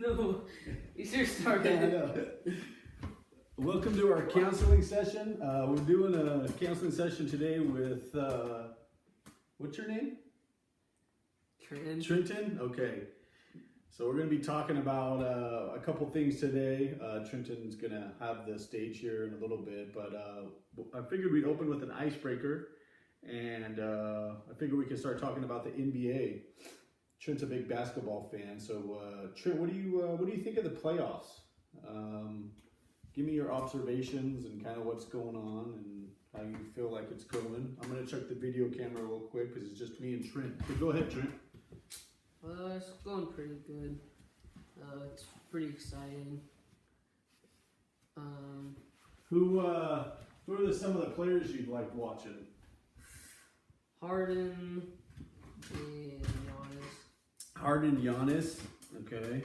No, you should start Yeah, I know. Welcome to our counseling session. We're doing a counseling session today with, what's your name? Trenton? Okay. So we're going to be talking about a couple things today. Trenton's going to have the stage here in a little bit, but I figured we'd open with an icebreaker, and I figured we could start talking about the NBA. Trent's a big basketball fan, so Trent, what do you think of the playoffs? Give me your observations and kind of what's going on and how you feel like it's going. I'm going to check the video camera real quick because it's just me and Trent. So go ahead, Trent. It's going pretty good. It's pretty exciting. Who are some of the players you've liked watching? Harden and Giannis. Harden, Giannis. Okay.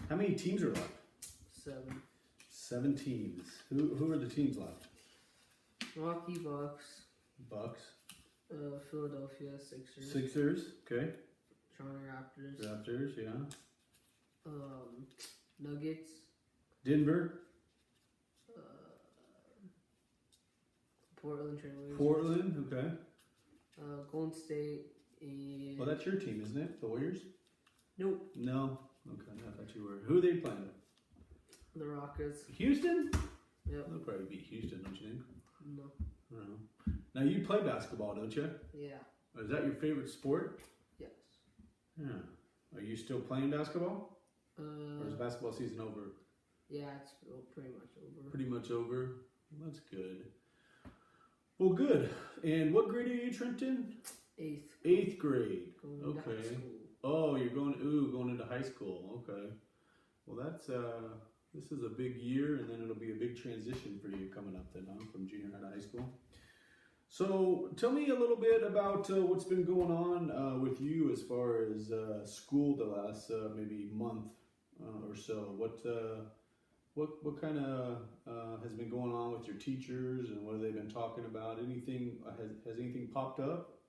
How many teams are left? 7. 7 teams. Who are the teams left? Milwaukee Bucks. Bucks. Philadelphia Sixers. Sixers. Okay. Toronto Raptors. Raptors. Yeah. Nuggets. Denver. Portland Trailblazers. Portland. Okay. Golden State and. Well, that's your team, isn't it? The Warriors. Nope. No. Okay. I thought you were. Who are they playing with? The Rockets. Houston? Yep. They'll probably beat Houston, don't you think? No. No. Now you play basketball, don't you? Yeah. Is that your favorite sport? Yes. Yeah. Are you still playing basketball? Or is basketball season over? Yeah, it's pretty much over. Pretty much over. Well, that's good. Well, good. And what grade are you, Trenton? 8th. 8th grade. Going to high school. Oh, you're going into high school. Okay. Well, that's this is a big year, and then it'll be a big transition for you coming up then, huh? From junior high to high school. So tell me a little bit about what's been going on with you as far as school the last maybe month or so. What kind of has been going on with your teachers, and what have they been talking about? Anything has anything popped up?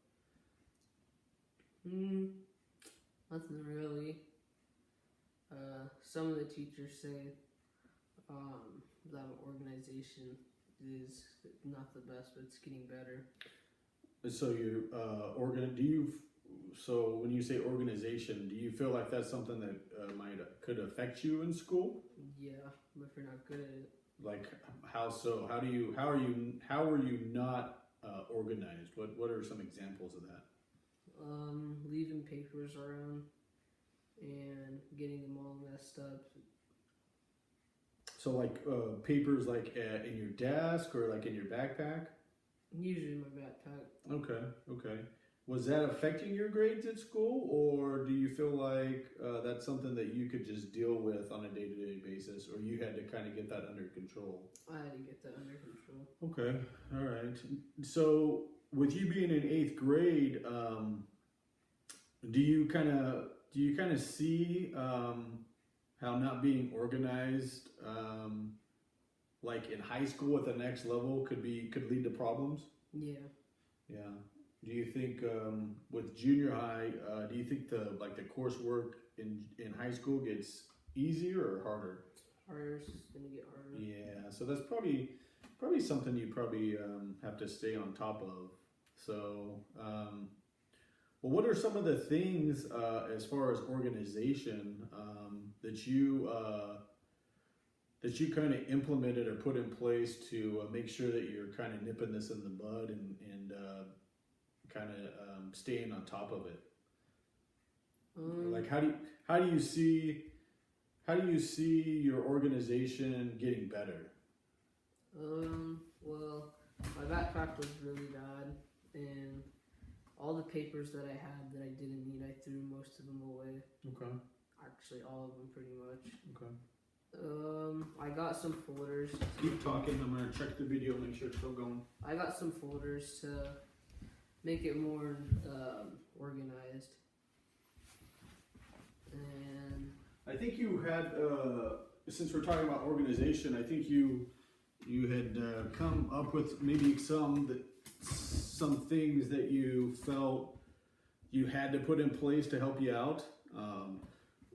Nothing really. Some of the teachers say that organization is not the best, but it's getting better. So you're So when you say organization, do you feel like that's something that could affect you in school? Yeah, but if you're not good at it. Like how so? How are you not organized? What are some examples of that? Leaving papers around and getting them all messed up. So like papers like in your desk or like in your backpack? Usually in my backpack. Okay. Was that affecting your grades at school, or do you feel like that's something that you could just deal with on a day-to-day basis, or you had to kind of get that under control? I had to get that under control. Okay, all right. So with you being in 8th grade, do you kind of see how not being organized, like in high school at the next level, could lead to problems? Yeah. Yeah. Do you think with junior high, do you think the coursework in high school gets easier or harder? Harder. It's just gonna get harder. Yeah. So that's probably something you have to stay on top of. So. Well, what are some of the things as far as organization that you kind of implemented or put in place to make sure that you're kind of nipping this in the bud and kind of staying on top of it? Like how do you see your organization getting better? Well, my backpack was really bad, and all the papers that I had that I didn't need, I threw most of them away. Okay. Actually, all of them, pretty much. Okay. I got some folders. Keep talking. I'm gonna check the video, make sure it's still going. I got some folders to make it more organized. And I think you had, since we're talking about organization, I think you had come up with maybe some things that you felt you had to put in place to help you out.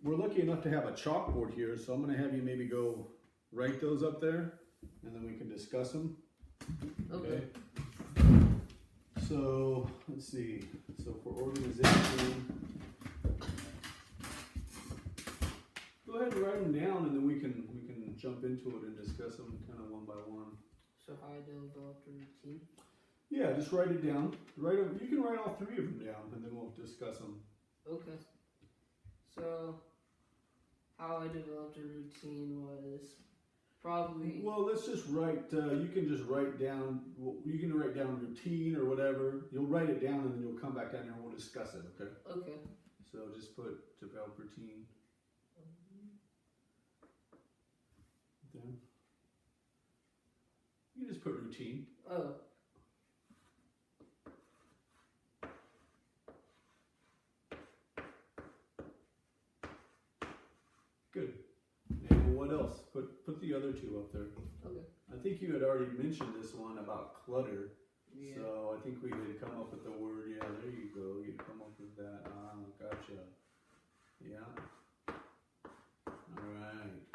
we're lucky enough to have a chalkboard here, so I'm going to have you maybe go write those up there, and then we can discuss them. Okay. So let's see. So for organization, go ahead and write them down, and then we can jump into it and discuss them kind of one by one. So how I developed a routine? Yeah, just write it down. Write them. You can write all three of them down, and then we'll discuss them. Okay. So how I developed a routine was probably. Well, let's just write. You can just write down. You can write down routine or whatever. You'll write it down, and then you'll come back down here and we'll discuss it. Okay. Okay. So just put develop routine. Then you can just put routine. Oh. Good. And what else? Put the other two up there. Okay. I think you had already mentioned this one about clutter. Yeah. So I think we had come up with the word. Yeah, there you go. You come up with that. Ah, gotcha. Yeah. All right.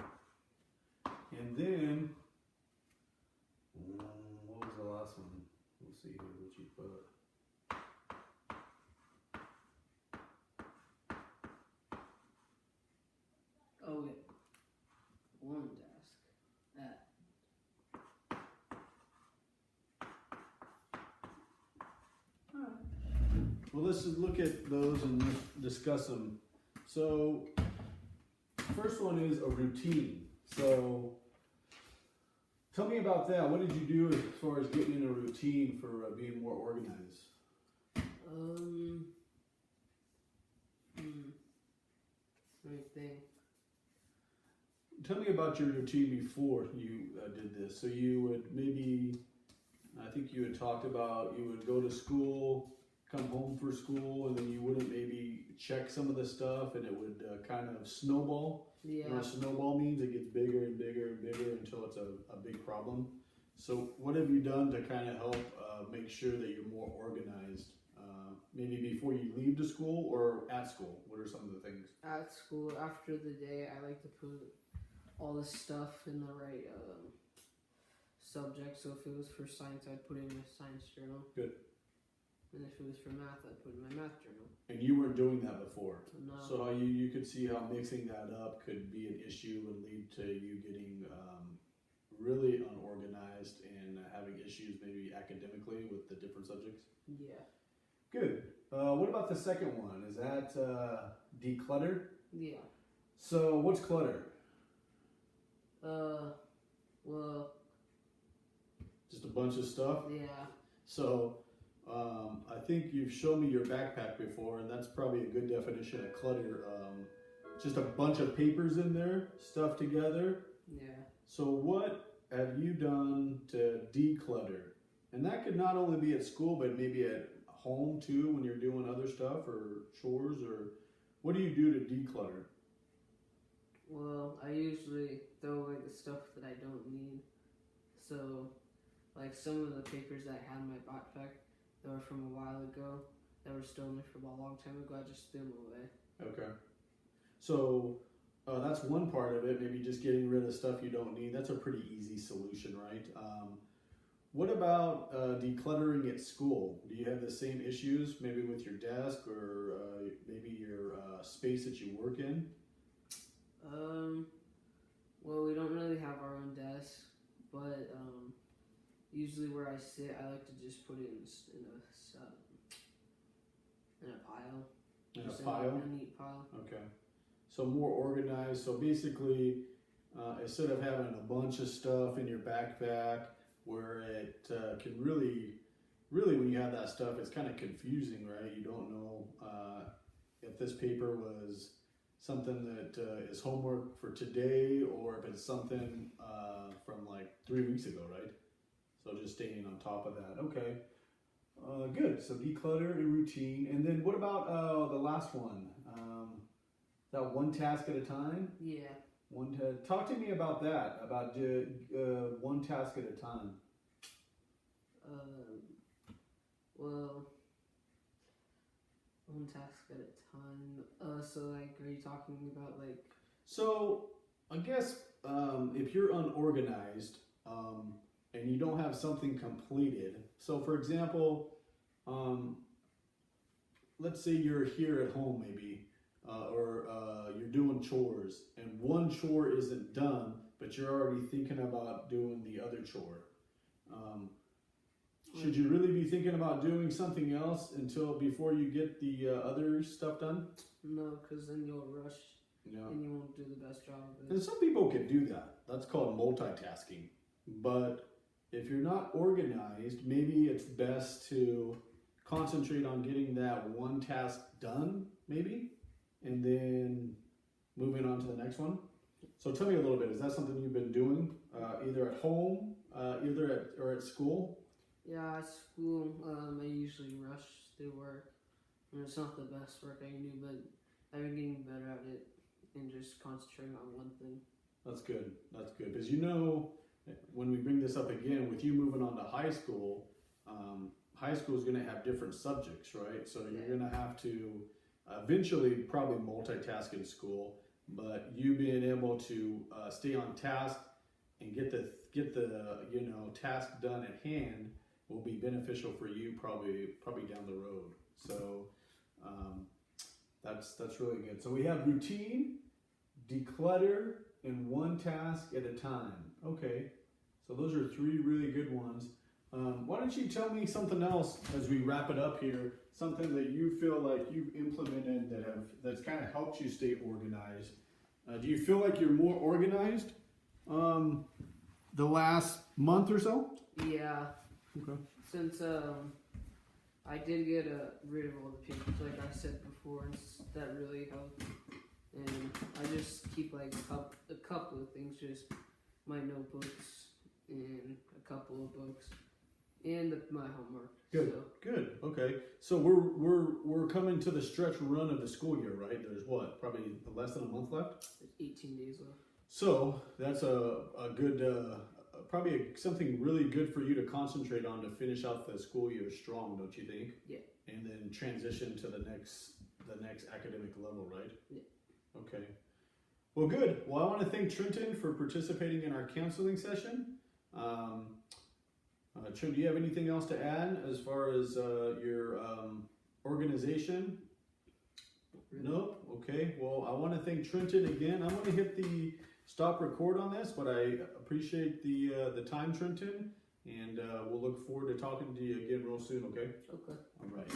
And then, what was the last one? We'll see here what you put. Oh wait. One task. That. Well, let's just look at those and discuss them. So, first one is a routine. So, tell me about that. What did you do as far as getting in a routine for being more organized? Let me think. Tell me about your routine before you did this. So you would maybe, I think you had talked about you would go to school, come home for school, and then you wouldn't maybe check some of the stuff, and it would kind of snowball. Yeah. You know what snowball means? It gets bigger and bigger and bigger until it's a big problem. So what have you done to kind of help make sure that you're more organized? Maybe before you leave to school or at school? What are some of the things? At school, after the day, I like to put all the stuff in the right subject. So if it was for science, I'd put it in a science journal. Good. And if it was for math, I'd put it in my math journal. And you weren't doing that before. No. So you could see how mixing that up could be an issue and lead to you getting really unorganized and having issues maybe academically with the different subjects. Yeah. Good. What about the second one? Is that declutter? Yeah. So what's clutter? Well. Just a bunch of stuff? Yeah. So I think you've shown me your backpack before, and that's probably a good definition of clutter. Just a bunch of papers in there, stuff together. Yeah. So what have you done to declutter? And that could not only be at school, but maybe at home too, when you're doing other stuff or chores, or what do you do to declutter? Well, I usually throw away the stuff that I don't need. So, like some of the papers that I had in my backpack that were from a while ago, that were still in there from a long time ago, I just threw them away. Okay. So that's one part of it, maybe just getting rid of stuff you don't need. That's a pretty easy solution, right? What about decluttering at school? Do you have the same issues, maybe with your desk or maybe your space that you work in? Well, we don't really have our own desk, but usually where I sit, I like to just put it in a pile. In a pile? A neat pile. Okay. So more organized. So basically, instead of having a bunch of stuff in your backpack, where it can really, when you have that stuff, it's kind of confusing, right? You don't know if this paper was something that is homework for today, or if it's something from like 3 weeks ago, right? So just staying on top of that. Okay, good. So declutter and routine. And then what about the last one? That one task at a time? Yeah. Talk to me about that, about one task at a time. Well, One task at a time. So like, are you talking about like? So I guess if you're unorganized and you don't have something completed. So for example, let's say you're here at home maybe, or you're doing chores and one chore isn't done, but you're already thinking about doing the other chore. Should you really be thinking about doing something else before you get the other stuff done? No, because then you'll rush. Yeah. And you won't do the best job of it. And some people can do that. That's called multitasking. But if you're not organized, maybe it's best to concentrate on getting that one task done, maybe, and then moving on to the next one. So tell me a little bit. Is that something you've been doing, either at home, or at school? Yeah, at school, I usually rush through work. And it's not the best work I can do, but I've been getting better at it and just concentrating on one thing. That's good. That's good. Because when we bring this up again, with you moving on to high school is going to have different subjects, right? So you're going to have to eventually probably multitask in school, but you being able to stay on task and get the task done at hand will be beneficial for you probably down the road. So that's really good. So we have routine, declutter, and one task at a time. Okay, so those are 3 really good ones. Why don't you tell me something else as we wrap it up here, something that you feel like you've implemented that's kind of helped you stay organized. Do you feel like you're more organized the last month or so? Yeah. Okay. Since I did get rid of all the papers, like I said before, and that really helped. And I just keep like a couple of things, just my notebooks and a couple of books and my homework. Good, good. Okay, so we're coming to the stretch run of the school year, right? There's probably less than a month left. There's 18 days left. So that's a good, probably something really good for you to concentrate on to finish out the school year strong, don't you think? Yeah. And then transition to the next academic level, right? Yeah. Okay. Well, good. Well, I want to thank Trenton for participating in our counseling session. Trent, do you have anything else to add as far as your organization? Nope. Okay. Well, I want to thank Trenton again. I'm going to hit the stop record on this, but I appreciate the time, Trenton, and we'll look forward to talking to you again real soon. Okay. Okay. All right.